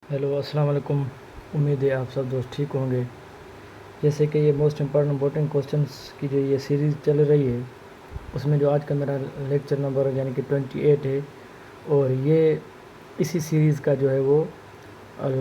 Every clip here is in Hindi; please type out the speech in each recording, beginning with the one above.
हेलो अस्सलाम वालेकुम। उम्मीद है आप सब दोस्त ठीक होंगे। जैसे कि ये मोस्ट इम्पॉर्टेंट क्वेश्चंस की जो ये सीरीज़ चल रही है, उसमें जो आज का मेरा लेक्चर नंबर यानी कि 28 है, और ये इसी सीरीज़ का जो है वो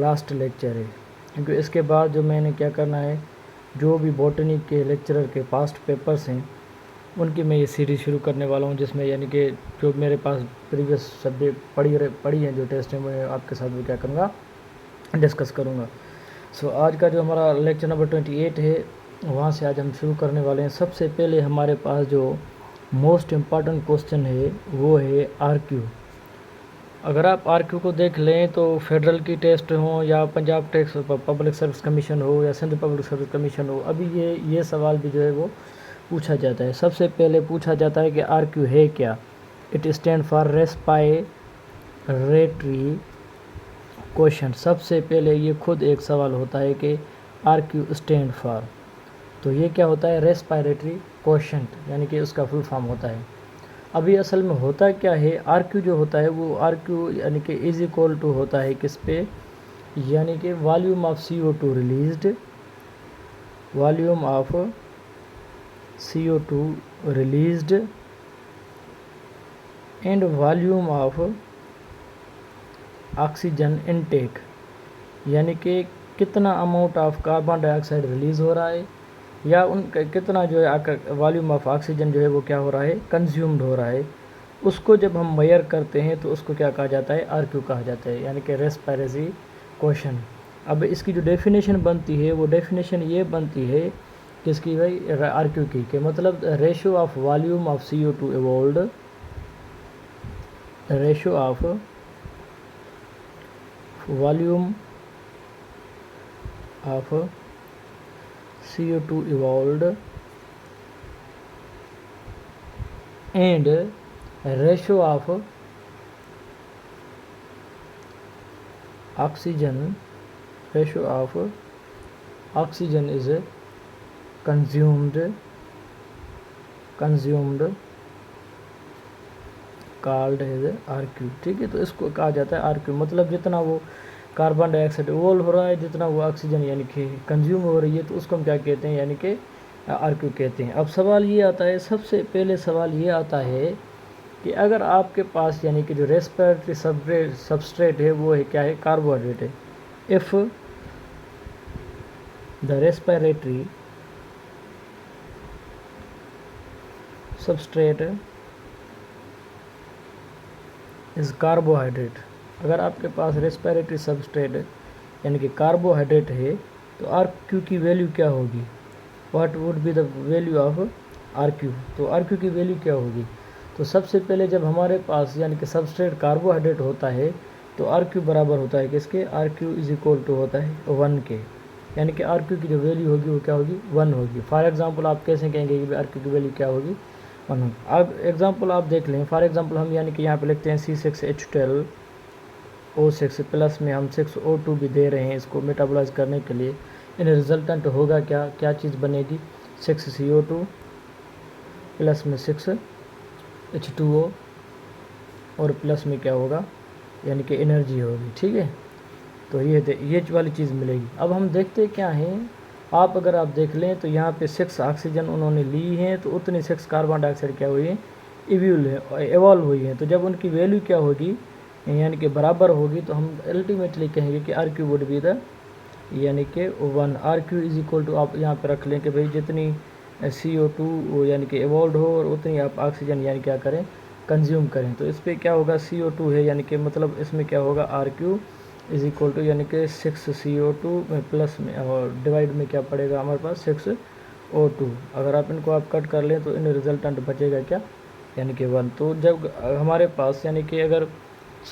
लास्ट लेक्चर है। क्योंकि इसके बाद जो मैंने क्या करना है, जो भी बॉटनी के लेक्चरर के पास्ट पेपर्स हैं उनकी मैं ये सीरीज़ शुरू करने वाला हूँ, जिसमें यानी कि जो मेरे पास प्रीवियस सब्जेक्ट पढ़ी हैं जो टेस्ट हैं, मैं आपके साथ भी क्या करूँगा, डिस्कस करूँगा। सो आज का जो हमारा लेक्चर नंबर 28 है, वहाँ से आज हम शुरू करने वाले हैं। सबसे पहले हमारे पास जो मोस्ट इम्पॉर्टेंट क्वेश्चन है वो है आरक्यू। अगर आप आरक्यू को देख लें तो फेडरल की टेस्ट हो या Punjab tax public service commission हो या सिंध पब्लिक सर्विस कमीशन हो, अभी ये सवाल भी जो है वो पूछा जाता है। सबसे पहले पूछा जाता है कि आरक्यू है क्या। It stand for respiratory question. सबसे पहले ये खुद एक सवाल होता है कि आरक्यू स्टैंड फॉर, तो ये क्या होता है, रेस्पायरेटरी क्वेश्चन, यानी कि उसका फुल फॉर्म होता है। अभी असल में होता क्या है, आरक्यू जो होता है वो आरक्यू यानी कि इज इक्वल टू होता है किस पे, यानी कि volume of CO2 released, volume of CO2 released and volume of oxygen intake, यानी कि कितना amount of carbon dioxide release हो रहा है या उन कितना जो है वॉल्यूम ऑफ ऑक्सीजन जो है वो क्या हो रहा है, कंज्यूम्ड हो रहा है। उसको जब हम मेजर करते हैं तो उसको क्या कहा जाता है, आरक्यू कहा जाता है, यानी कि रेस्पिरेटरी क्वेश्चन। अब इसकी जो डेफिनेशन बनती है वो डेफिनेशन ये बनती है किसकी भाई, आरक्यू की, कि मतलब ratio of volume of CO2 evolved, ratio of volume of CO2 evolved and ratio of oxygen is consumed called as RQ। ठीक है, तो इसको कहा जाता है RQ, मतलब जितना वो कार्बन डाइऑक्साइड इवॉल्व हो रहा है, जितना वो ऑक्सीजन यानी कि कंज्यूम हो रही है, तो उसको हम क्या कहते हैं, यानी कि आरक्यू कहते हैं। अब सवाल ये आता है, सबसे पहले सवाल ये आता है कि अगर आपके पास यानी कि जो रेस्पिरेटरी सबस्ट्रेट है वो है क्या है, कार्बोहाइड्रेट है। If the respiratory substrate is carbohydrate, अगर आपके पास रेस्पिरेटरी सबस्ट्रेट यानी कि कार्बोहाइड्रेट है तो आरक्यू की वैल्यू क्या होगी, what would be the value of RQ. तो आरक्यू की वैल्यू क्या होगी, तो सबसे पहले जब हमारे पास यानी कि सबस्ट्रेट कार्बोहाइड्रेट होता है तो आरक्यू बराबर होता है किसके, आरक्यू इज इक्वल टू होता है 1 के, यानी कि आरक्यू की जो वैल्यू होगी वो क्या होगी, 1 होगी। फॉर एग्जांपल आप कैसे कहेंगे कि आरक्यू की वैल्यू क्या होगी, 1 होगी। अब एग्जांपल आप देख लें, फॉर एग्जांपल हम यानी कि यहाँ पे लिखते हैं C6H12O6 प्लस में हम 6O2 भी दे रहे हैं इसको मेटाबोलाइज करने के लिए। इन रिजल्टेंट होगा क्या चीज़ बनेगी, 6CO2 प्लस में 6H2O और प्लस में क्या होगा, यानी कि एनर्जी होगी। ठीक है, तो ये वाली चीज़ मिलेगी। अब हम देखते क्या हैं, अगर आप देख लें तो यहाँ पे 6 ऑक्सीजन उन्होंने ली हैं, तो उतनी 6 कार्बन डाइऑक्साइड क्या हुई है, इवॉल्व हुई है। तो जब उनकी वैल्यू क्या होगी, यानी कि बराबर होगी, तो हम अल्टीमेटली कहेंगे कि आरक्यू वुड बी द यानी कि 1। आरक्यू इज इक्वल टू, आप यहाँ पे रख लें कि भाई जितनी CO2 यानी कि इवॉल्व हो और उतनी आप ऑक्सीजन यानी क्या करें, कंज्यूम करें। तो इस पर क्या होगा, CO2 है, यानी कि मतलब इसमें क्या होगा, आरक्यू इज इक्वल टू यानी कि 6CO2 में प्लस में और डिवाइड में क्या पड़ेगा हमारे पास 6O2। अगर आप इनको आप कट कर लें तो इन रिजल्टेंट बचेगा क्या, यानी कि 1। तो जब हमारे पास यानी कि अगर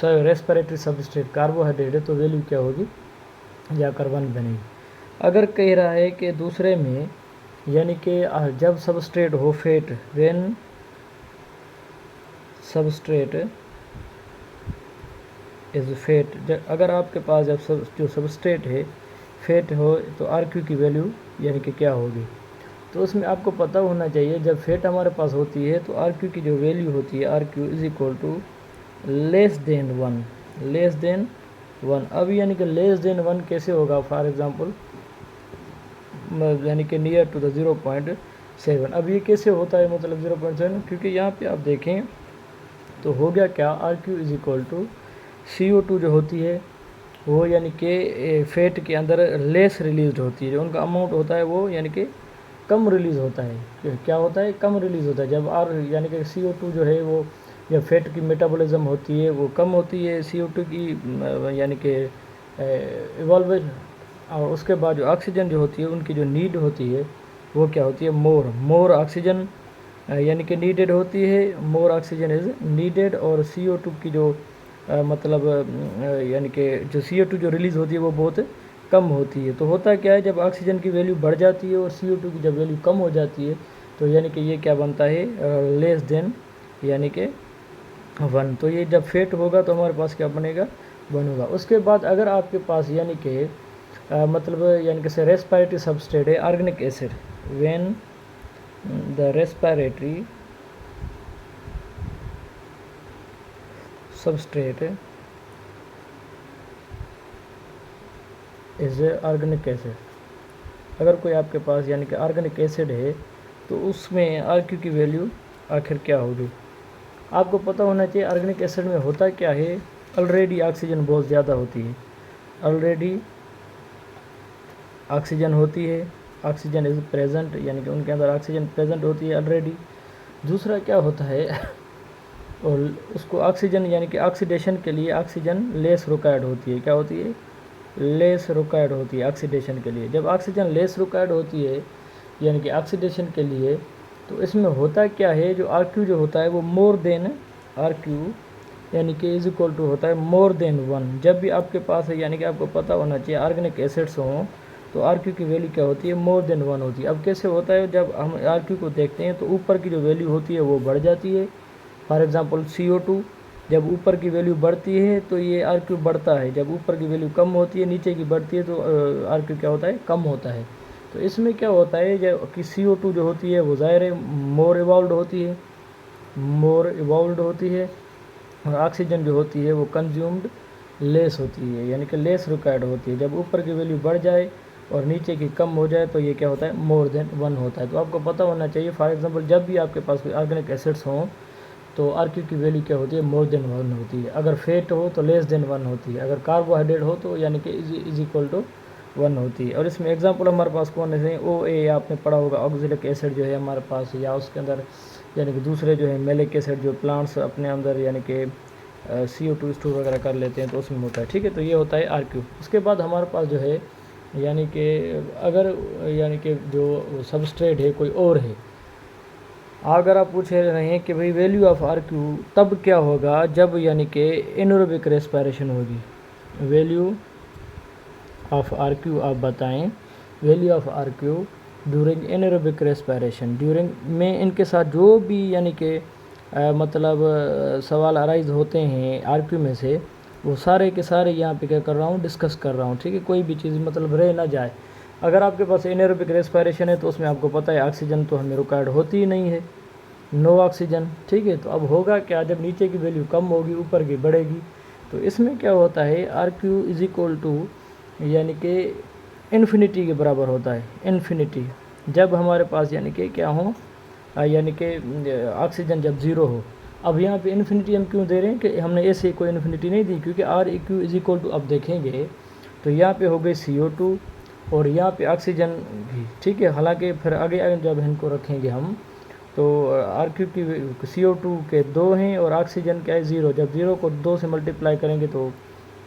रेस्पिरेटरी सबस्ट्रेट कार्बोहाइड्रेट है तो वैल्यू क्या होगी, जाकर 1 बनेगी। अगर कह रहा है कि दूसरे में यानी कि जब सबस्ट्रेट हो fat, when substrate is fat, अगर आपके पास जब जो सबस्ट्रेट है फेट हो तो आरक्यू की वैल्यू यानी कि क्या होगी। तो उसमें आपको पता होना चाहिए, जब फेट हमारे पास होती है तो आरक्यू की जो वैल्यू होती है, RQ is equal to less than 1, 1। अब यानी कि लेस देन 1 कैसे होगा, फॉर एग्जांपल यानी कि नियर टू द 0.7। अब ये कैसे होता है मतलब 0.7, क्योंकि यहाँ पे आप देखें तो हो गया क्या, R Q is equal to CO2 जो होती है वो यानी कि फैट के अंदर लेस रिलीज होती है, जो उनका अमाउंट होता है वो यानी कि कम रिलीज़ होता है। क्या होता है, कम रिलीज़ होता है। जब आर यानी कि CO2 जो है वो या फैट की मेटाबॉलिज्म होती है वो कम होती है CO2 की यानी कि इवॉल्व, और उसके बाद जो ऑक्सीजन जो होती है उनकी जो नीड होती है वो क्या होती है, मोर ऑक्सीजन यानी कि नीडेड होती है, मोर ऑक्सीजन इज़ नीडेड। और CO2 की जो मतलब यानी कि जो CO2 जो रिलीज़ होती है वो बहुत कम होती है। तो होता क्या है, जब ऑक्सीजन की वैल्यू बढ़ जाती है और CO2 की जब वैल्यू कम हो जाती है तो यानी कि ये क्या बनता है, लेस देन यानी कि 1। तो ये जब फेट होगा तो हमारे पास क्या बनेगा, 1 होगा। उसके बाद अगर आपके पास यानी कि मतलब यानी कि रेस्पिरेटरी सबस्ट्रेट है organic acid, when the respiratory substrate is organic acid, अगर कोई आपके पास यानी कि ऑर्गेनिक एसिड है तो उसमें आर क्यू की वैल्यू आखिर क्या होगी। आपको पता होना चाहिए ऑर्गेनिक एसिड में होता क्या है, ऑलरेडी ऑक्सीजन बहुत ज़्यादा होती है, ऑलरेडी ऑक्सीजन होती है, ऑक्सीजन इज़ प्रेजेंट यानी कि उनके अंदर ऑक्सीजन प्रेजेंट होती है ऑलरेडी। दूसरा क्या होता है और उसको ऑक्सीजन यानी कि ऑक्सीडेशन के लिए ऑक्सीजन लेस रिक्वायर्ड होती है, क्या होती है, लेस रिक्वायर्ड होती है ऑक्सीडेशन के लिए। जब ऑक्सीजन लेस रिक्वायर्ड होती है यानी कि ऑक्सीडेशन के लिए, तो इसमें होता क्या है, जो आर क्यू जो होता है वो मोर देन आर क्यू यानी कि इज इक्वल टू होता है मोर देन 1। जब भी आपके पास है यानी कि आपको पता होना चाहिए ऑर्गेनिक एसिड्स हों तो आर क्यू की वैल्यू क्या होती है, मोर देन 1 होती है। अब कैसे होता है, जब हम आर क्यू को देखते हैं तो ऊपर की जो वैल्यू होती है वो बढ़ जाती है। फॉर एग्जांपल CO2 जब ऊपर की वैल्यू बढ़ती है तो ये आर क्यू बढ़ता है, जब ऊपर की वैल्यू कम होती है नीचे की बढ़ती है तो आर क्यू क्या होता है, कम होता है। तो इसमें क्या होता है, जब कि CO2 जो होती है वो ज़ाहिर है मोर इवॉल्व होती है, मोर इवॉल्व होती है, और ऑक्सीजन जो होती है वो कंज्यूम्ड लेस होती है यानी कि लेस रिक्वायर्ड होती है। जब ऊपर की वैल्यू बढ़ जाए और नीचे की कम हो जाए तो ये क्या होता है, मोर देन 1 होता है। तो आपको पता होना चाहिए फॉर एग्जांपल जब भी आपके पास कोई ऑर्गेनिक एसिड्स हों तो आर क्यू की वैल्यू क्या होती है, मोर देन 1 होती है। अगर फैट हो तो लेस देन 1 होती है, अगर कार्बोहाइड्रेट हो तो यानी कि इज इक्वल टू 1 होती है। और इसमें एग्जांपल हमारे पास कौन से हैं, OA आपने पढ़ा होगा, ऑक्जेलिक एसिड जो है हमारे पास, या उसके अंदर यानी कि दूसरे जो है मेलिक एसिड जो प्लांट्स अपने अंदर यानी कि CO2 स्टोर वगैरह कर लेते हैं तो उसमें होता है, ठीक है। तो ये होता है आर क्यू। उसके बाद हमारे पास जो है यानी कि अगर यानी कि जो सबस्ट्रेट है कोई और है, अगर आप पूछ रहे हैं कि भाई वैल्यू ऑफ आर क्यू तब क्या होगा जब यानी कि एनोरोबिक रेस्पिरेशन होगी, वैल्यू ऑफ आर क्यू आप बताएं, value of R Q during anaerobic respiration, during में इनके साथ जो भी यानी कि मतलब सवाल अराइज होते हैं आर क्यू में से वो सारे के सारे यहाँ पे क्या कर रहा हूँ, डिस्कस कर रहा हूँ, ठीक है। कोई भी चीज़ मतलब रह ना जाए। अगर आपके पास एनएरोबिक रेस्पिरेशन है तो उसमें आपको पता है ऑक्सीजन तो हमें रिक्वायर्ड होती ही नहीं है, नो ऑक्सीजन, ठीक है। तो अब होगा क्या, जब नीचे की वैल्यू कम होगी ऊपर की बढ़ेगी, तो इसमें क्या होता है, R Q is equal to यानी कि इन्फिनिटी के बराबर होता है, इन्फिनिटी। जब हमारे पास यानी कि क्या हो, यानी कि ऑक्सीजन जब ज़ीरो हो। अब यहाँ पे इन्फिनिटी हम क्यों दे रहे हैं कि हमने ऐसे कोई इन्फिनिटी नहीं दी, क्योंकि R Q is equal to अब देखेंगे तो यहाँ पे हो गई CO2 और यहाँ पे ऑक्सीजन भी, ठीक है। हालांकि फिर आगे जब इनको रखेंगे हम तो आर क्यू की CO2 के 2 हैं और ऑक्सीजन क्या है 0। जब 0 को 2 से मल्टीप्लाई करेंगे तो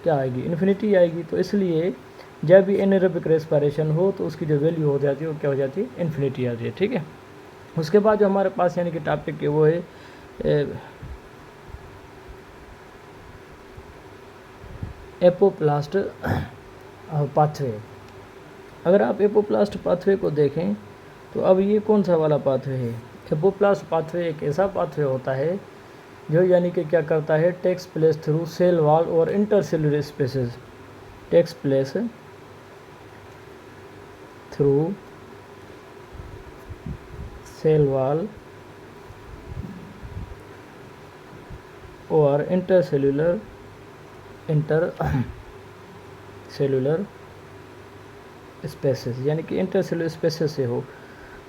क्या आएगी, इन्फिनिटी आएगी। तो इसलिए जब भी एनएरोबिक रेस्पिरेशन हो तो उसकी जो वैल्यू हो जाती है वो क्या हो जाती है, इन्फिनिटी आती है, ठीक है। उसके बाद जो हमारे पास यानी कि टॉपिक है वो है एपोप्लास्ट पाथवे। अगर आप एपोप्लास्ट पाथवे को देखें तो अब ये कौन सा वाला पाथवे है, एपोप्लास्ट पाथवे एक ऐसा पाथवे होता है जो यानी कि क्या करता है, takes place through cell wall और intercellular spaces, takes place through cell wall और इंटरसेलुलर सेलुलर स्पेसेस, यानी कि इंटरसेलुलर स्पेसेस से हो,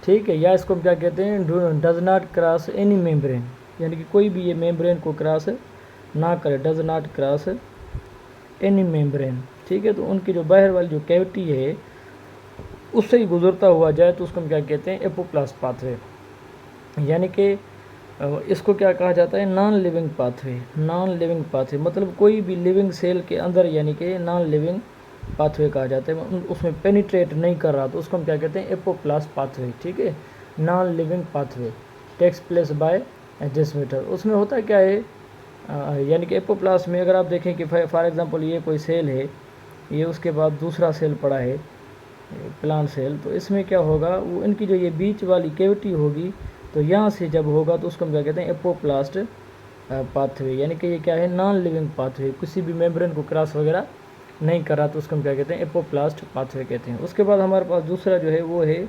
ठीक है। या इसको हम क्या कहते हैं, does not cross any membrane, यानी कि कोई भी ये मेम्ब्रेन को क्रॉस ना करे, does not cross any membrane, ठीक है। तो उनकी जो बाहर वाली जो कैविटी है उससे ही गुजरता हुआ जाए तो उसको हम क्या कहते हैं, एपोप्लास्ट पाथवे, यानी कि इसको क्या कहा जाता है, non living pathway. Non living pathway मतलब कोई भी लिविंग सेल के अंदर, यानी कि नॉन लिविंग पाथवे कहा जाता है, उसमें पेनिट्रेट नहीं कर रहा तो उसको हम क्या कहते हैं, एपोप्लास्ट पाथवे, ठीक है। Non living pathway takes place by this method. उसमें होता क्या है, यानी कि एपोप्लास्ट में अगर आप देखें कि फॉर एग्जांपल ये कोई सेल है, ये उसके बाद दूसरा सेल पड़ा है प्लांट सेल, तो इसमें क्या होगा, वो इनकी जो ये बीच वाली कैविटी होगी तो यहाँ से जब होगा तो उसको हम क्या कहते हैं, एपोप्लास्ट पाथवे, यानी कि ये क्या है, नॉन लिविंग पाथवे, किसी भी मेम्ब्रेन को क्रॉस वगैरह नहीं करा तो उसको हम क्या कहते हैं, एपोप्लास्ट पाथवे कहते हैं। उसके बाद हमारे पास दूसरा जो है वो है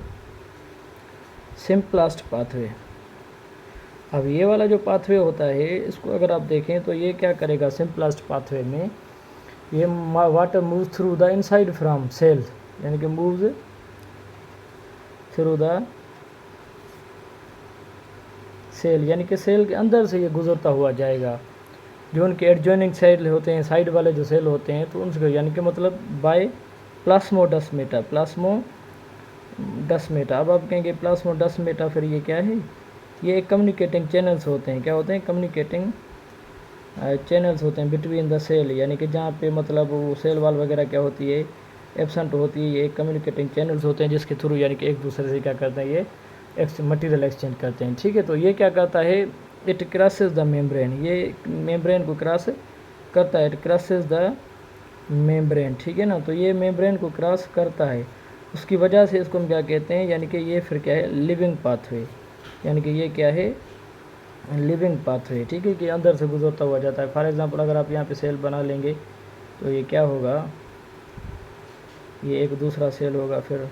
सिम्प्लास्ट पाथवे। अब ये वाला जो पाथवे होता है इसको अगर आप देखें तो ये क्या करेगा, सिम्प्लास्ट पाथवे में ये water moves through the inside from cell, यानी कि मूव्स थ्रू द सेल, यानी कि सेल के अंदर से ये गुजरता हुआ जाएगा। जो उनके एडजॉइनिंग सेल होते हैं, साइड वाले जो सेल होते हैं, तो उनसे यानी कि मतलब बाय प्लास्मोडस्मेटा, प्लास्मोडस्मेटा। अब आप कहेंगे प्लास्मोडस्मेटा, फिर ये क्या है, ये एक कम्युनिकेटिंग चैनल्स होते हैं, क्या होते हैं, कम्युनिकेटिंग चैनल्स होते हैं बिटवीन द सेल, यानी कि जहाँ पे मतलब वो सेल वाल वगैरह क्या होती है, एब्सेंट होती है, ये कम्युनिकेटिंग चैनल्स होते हैं जिसके थ्रू यानी कि एक दूसरे से क्या करते हैं, ये मटेरियल एक्सचेंज करते हैं, ठीक है। तो ये क्या करता है, इट क्रॉसेस द मेम्ब्रेन, ये मेम्ब्रेन को क्रॉस करता है, इट क्रॉसेस द मेम्ब्रेन, ठीक है ना। तो ये मेम्ब्रेन को क्रॉस करता है, उसकी वजह से इसको हम क्या कहते हैं, यानी कि ये फिर क्या है, लिविंग पाथवे, यानी कि ये क्या है, लिविंग पाथवे, ठीक है, कि अंदर से गुजरता हुआ जाता है। फॉर एग्जांपल अगर आप यहाँ पे सेल बना लेंगे तो ये क्या होगा, ये एक दूसरा सेल होगा, फिर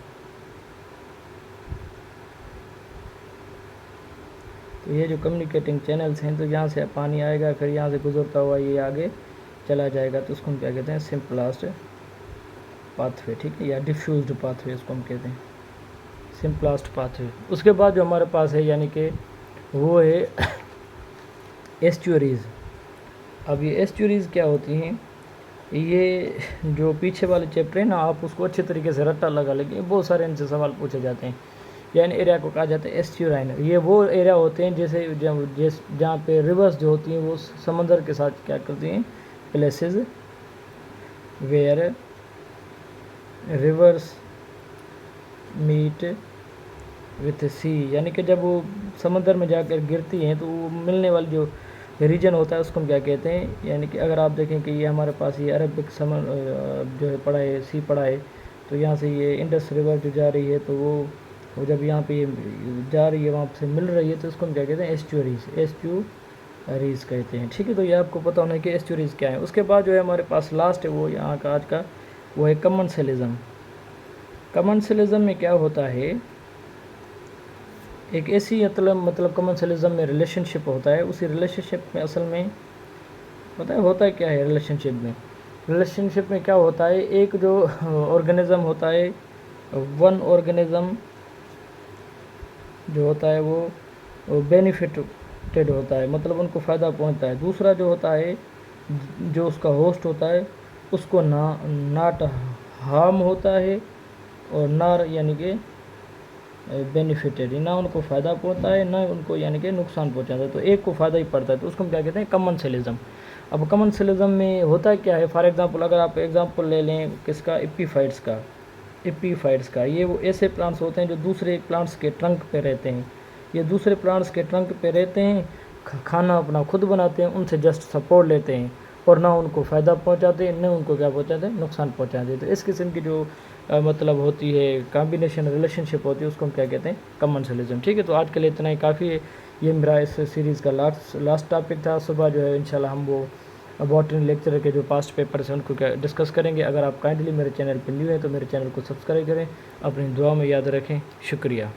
तो ये जो कम्युनिकेटिंग चैनल्स हैं, तो यहाँ से पानी आएगा, फिर यहाँ से गुजरता हुआ ये आगे चला जाएगा, तो उसको हम क्या कहते हैं, सिम्प्लास्ट पाथवे, ठीक है, या डिफ्यूज्ड पाथवे इसको हम कहते हैं, सिम्प्लास्ट पाथवे। उसके बाद जो हमारे पास है यानी कि वो है एस्चुरीज़। अब ये एस्चुरीज़ क्या होती हैं, ये जो पीछे वाले चैप्टर है ना, आप उसको अच्छे तरीके से रट्टा लगा लेंगे, बहुत सारे इनसे सवाल पूछे जाते हैं। यानी एरिया को कहा जाता है एस्चुराइन। ये वो एरिया होते हैं जैसे जहाँ पे रिवर्स जो होती हैं वो समंदर के साथ क्या करती हैं, places where rivers meet with sea, यानी कि जब वो समंदर में जाकर गिरती हैं तो वो मिलने वाली जो रीजन होता है उसको हम क्या कहते हैं, यानी कि अगर आप देखें कि ये हमारे पास ये अरबिक जो है पड़ा है, सी पड़ा है, तो यहाँ से ये इंडस रिवर जो जा रही है तो वो जब यहाँ पे ये जा रही है वहाँ से मिल रही है तो उसको हम क्या कहते हैं, एस्चुरीज कहते हैं, ठीक है। तो ये आपको पता होना है कि एस्चुरीज क्या है। उसके बाद जो है हमारे पास लास्ट है वो यहाँ का आज का वो है कमेंसलिज्म। कमेंसलिज्म में क्या होता है, एक ऐसी मतलब कमेंसलिज्म में रिलेशनशिप होता है, उसी रिलेशनशिप में असल में पता है होता है क्या है, रिलेशनशिप में क्या होता है, एक जो ऑर्गेनिज्म होता है, वन ऑर्गेनिज्म जो होता है वो बेनिफिटेड होता है, मतलब उनको फ़ायदा पहुंचता है। दूसरा जो होता है, जो उसका होस्ट होता है उसको नॉट हार्म होता है, और नार यानी कि बेनिफिटेड, ना उनको फ़ायदा पहुंचता है ना उनको यानी कि नुकसान पहुंचाता है, तो एक को फ़ायदा ही पड़ता है, तो उसको हम क्या कहते हैं, कमेंसलिज्म। अब कमेंसलिज्म में होता क्या है, फॉर एग्जांपल अगर आप एग्जांपल ले लें किसका, एपीफाइट्स का, ये वो ऐसे प्लांट्स होते हैं जो दूसरे प्लांट्स के ट्रंक पे रहते हैं, ये दूसरे प्लांट्स के ट्रंक पे रहते हैं, खाना अपना खुद बनाते हैं, उनसे जस्ट सपोर्ट लेते हैं, और ना उनको फ़ायदा पहुंचाते हैं, न उनको क्या पहुंचाते हैं, नुकसान पहुंचाते हैं। तो इस किस्म की जो मतलब होती है कॉम्बिनेशन रिलेशनशिप होती है उसको हम क्या कहते हैं, कमेंसलिज्म, ठीक है। तो आज के लिए इतना ही काफ़ी है, ये मेरा इस सीरीज़ का लास्ट टॉपिक था। सुबह जो है इंशाल्लाह हम वो बॉटनी लेक्चर के जो पास्ट पेपर हैं उनको क्या डिस्कस करेंगे। अगर आप काइंडली मेरे चैनल पर न्यू हैं तो मेरे चैनल को सब्सक्राइब करें, अपनी दुआ में याद रखें। शुक्रिया।